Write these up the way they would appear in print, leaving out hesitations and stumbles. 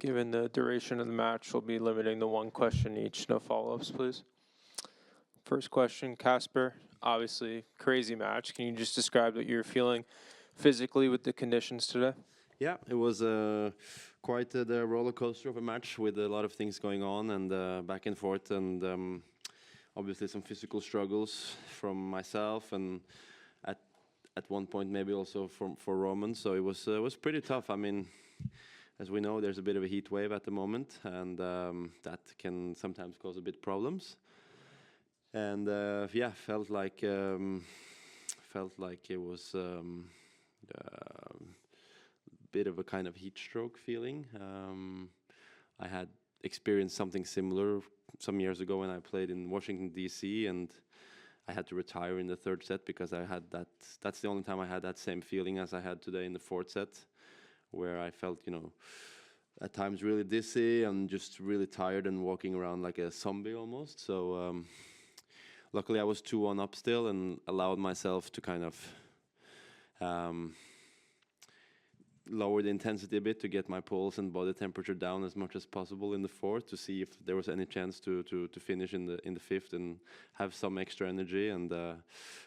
Given the duration of the match, we'll be limiting to one question each. No follow-ups, please. First question, Casper. Obviously, crazy match. Can you just describe what you're feeling physically with the conditions today? Yeah, it was quite the roller coaster of a match with a lot of things going on and back and forth, and obviously some physical struggles from myself and at one point maybe also for Roman. So it was pretty tough. I mean, as we know, there's a bit of a heat wave at the moment, and that can sometimes cause a bit problems. And yeah, felt like it was a bit of a kind of heat stroke feeling. I had experienced something similar some years ago when I played in Washington D.C. and I had to retire in the third set because I had that. That's the only time I had that same feeling as I had today in the fourth set, where I felt, at times really dizzy and just really tired and walking around like a zombie almost. So luckily I was 2-1 up still and allowed myself to kind of lower the intensity a bit to get my pulse and body temperature down as much as possible in the fourth to see if there was any chance to finish in the fifth and have some extra energy, and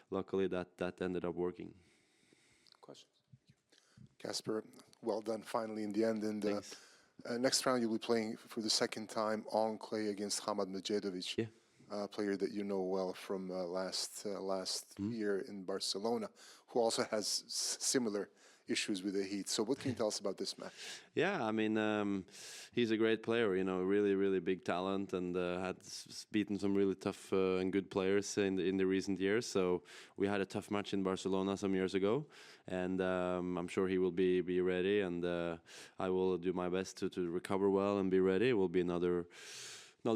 luckily that ended up working. Questions? Casper, well done finally in the end. And next round you'll be playing for the second time on clay against Hamad Medjedovic, a player that you know well from last year in Barcelona, who also has similar issues with the heat. So what can you tell us about this match? Yeah, I mean, he's a great player, really, really big talent, and had beaten some really tough and good players in the recent years. So we had a tough match in Barcelona some years ago, and I'm sure he will be ready, and I will do my best to recover well and be ready. It will be another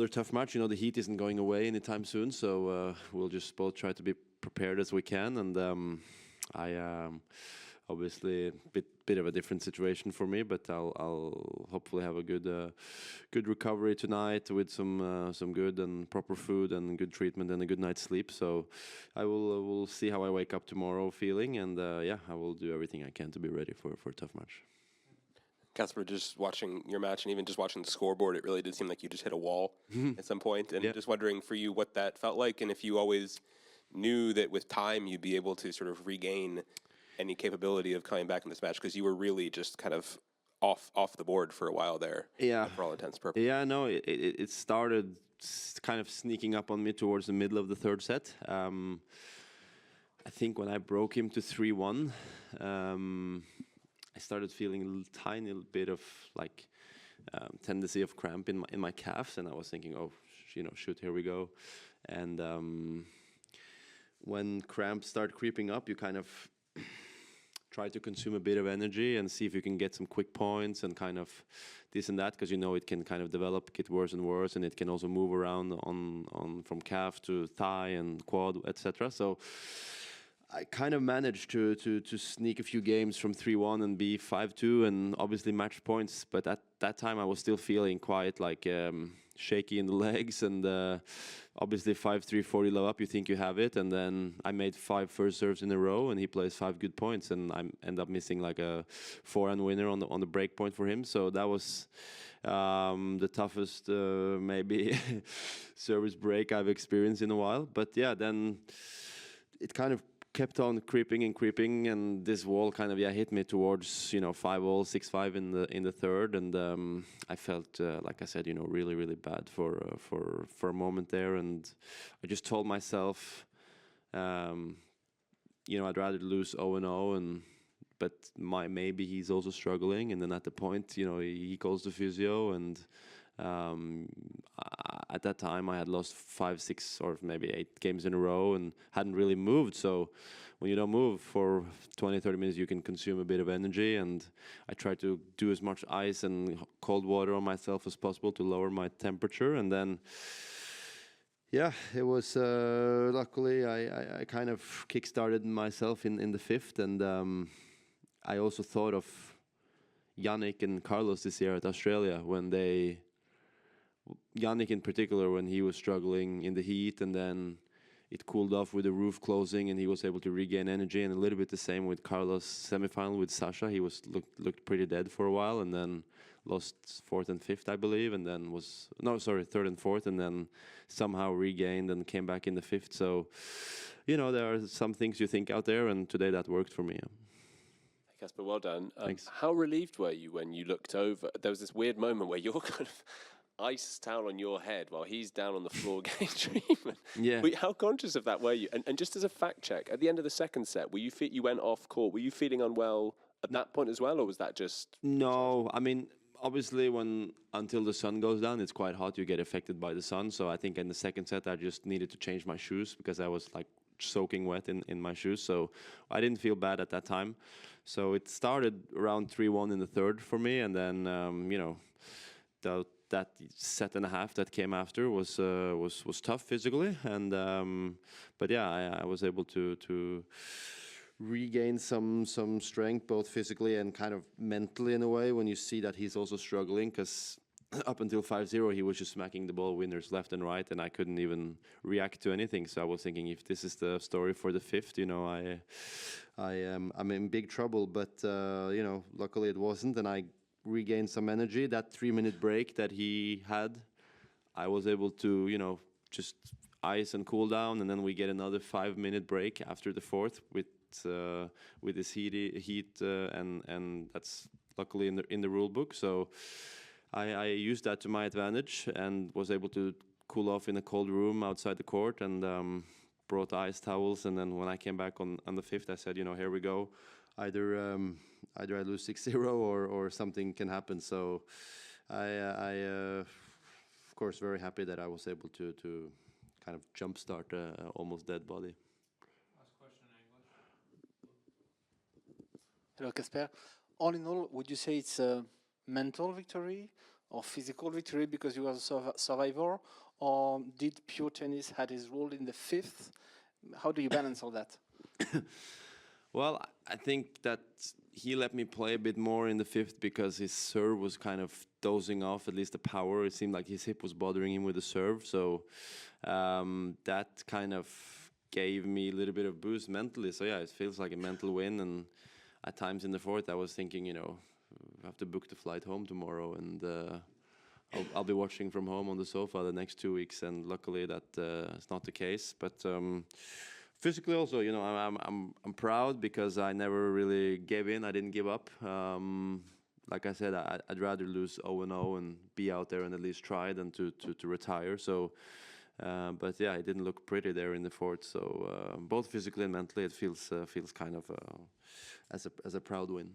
tough match. The heat isn't going away anytime soon, so we'll just both try to be prepared as we can, and obviously a bit of a different situation for me, but I'll hopefully have a good recovery tonight with some good and proper food and good treatment and a good night's sleep. So I will see how I wake up tomorrow feeling, and yeah, I will do everything I can to be ready for a tough match. Casper, just watching your match and even just watching the scoreboard, it really did seem like you just hit a wall at some point. And just wondering for you what that felt like, and if you always knew that with time you'd be able to sort of regain any capability of coming back in this match, because you were really just kind of off the board for a while there. Yeah, for all intents and purposes. Yeah, no, it started kind of sneaking up on me towards the middle of the third set. I think when I broke him to 3-1, I started feeling a tiny bit of like tendency of cramp in my calves, and I was thinking, oh, shoot, here we go. And when cramps start creeping up, you kind of try to consume a bit of energy and see if you can get some quick points and kind of this and that, because it can kind of develop, get worse and worse, and it can also move around on from calf to thigh and quad, etc. So I kind of managed to sneak a few games from 3-1 and be 5-2 and obviously match points, but at that time I was still feeling quite like shaky in the legs, and obviously 5-3 40 low up, you think you have it, and then I made 5 first serves in a row and he plays 5 good points, and I end up missing like a forehand winner on the break point for him. So that was the toughest maybe service break I've experienced in a while. But yeah, then it kind of kept on creeping, and this wall kind of hit me towards 5-all, 6-5 in the third, and I felt like I said, really bad for a moment there, and I just told myself, I'd rather lose 0-0, but maybe he's also struggling, and then at the point, he calls the physio, and at that time I had lost 5, 6, or maybe 8 games in a row and hadn't really moved. So when you don't move for 20-30 minutes, you can consume a bit of energy, and I tried to do as much ice and cold water on myself as possible to lower my temperature. And then it was luckily I kind of kick-started myself in the fifth, and I also thought of Yannick and Carlos this year at Australia, when Yannick in particular, when he was struggling in the heat, and then it cooled off with the roof closing, and he was able to regain energy. And a little bit the same with Carlos' semifinal with Sasha. He looked pretty dead for a while, and then lost fourth and fifth, I believe, and then third and fourth, and then somehow regained and came back in the fifth. So, there are some things you think out there, and today that worked for me. Casper, well done. Thanks. How relieved were you when you looked over? There was this weird moment where you're kind of ice towel on your head while he's down on the floor getting treatment. Yeah. How conscious of that were you? And just as a fact check, at the end of the second set, you went off court. Were you feeling unwell at that point as well, or was that just? No, I mean, obviously until the sun goes down, it's quite hot. You get affected by the sun. So I think in the second set, I just needed to change my shoes because I was like soaking wet in my shoes. So I didn't feel bad at that time. So it started around 3-1 in the third for me, and then that set and a half that came after was tough physically, and but yeah, I was able to regain some strength both physically and kind of mentally in a way when you see that he's also struggling, because up until 5-0 he was just smacking the ball winners left and right, and I couldn't even react to anything. So I was thinking, if this is the story for the fifth, I'm in big trouble. But luckily it wasn't, and I regained some energy. That 3-minute break that he had, I was able to just ice and cool down, and then we get another 5-minute break after the fourth with this heat, and that's luckily in the rule book. So I used that to my advantage and was able to cool off in a cold room outside the court, and brought ice towels. And then when I came back on the fifth, I said, here we go. Either I lose 6-0 or something can happen. So I of course very happy that I was able to kind of jumpstart a almost dead body. Last question in English. Hello, Casper. All in all, would you say it's a mental victory or physical victory because you were a survivor, or did pure tennis had his role in the fifth? How do you balance all that? Well, I think that he let me play a bit more in the fifth because his serve was kind of dozing off, at least the power. It seemed like his hip was bothering him with the serve. So that kind of gave me a little bit of boost mentally. So yeah, it feels like a mental win. And at times in the fourth, I was thinking, I have to book the flight home tomorrow, and I'll be watching from home on the sofa the next 2 weeks. And luckily that is not the case. But physically also, I'm proud because I never really gave in. I didn't give up. Like I said, I'd rather lose 0-0 and be out there and at least try than to retire. So, but yeah, it didn't look pretty there in the fourth. So both physically and mentally, it feels kind of as a proud win.